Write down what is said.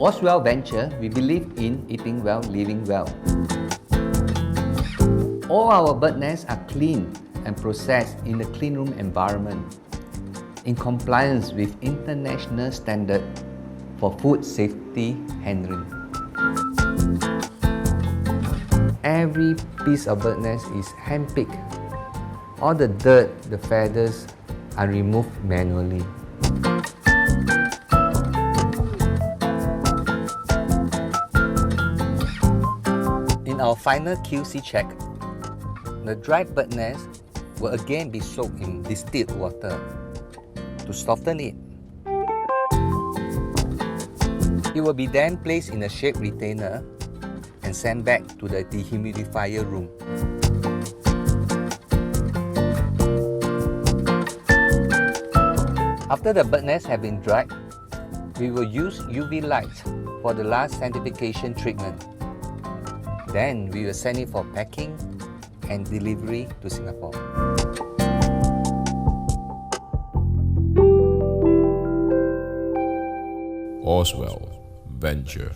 Allswell Venture, we believe in eating well, living well. All our bird nests are cleaned and processed in a clean room environment in compliance with international standards for food safety handling. Every piece of bird nest is hand-picked. All the dirt, the feathers are removed manually. In our final QC check, the dried bird nest will again be soaked in distilled water to soften it. It will be then placed in a shade retainer and sent back to the dehumidifier room. After the bird nests have been dried, we will use UV light for the last sanctification treatment. Then we will send it for packing and delivery to Singapore. Allswell Venture.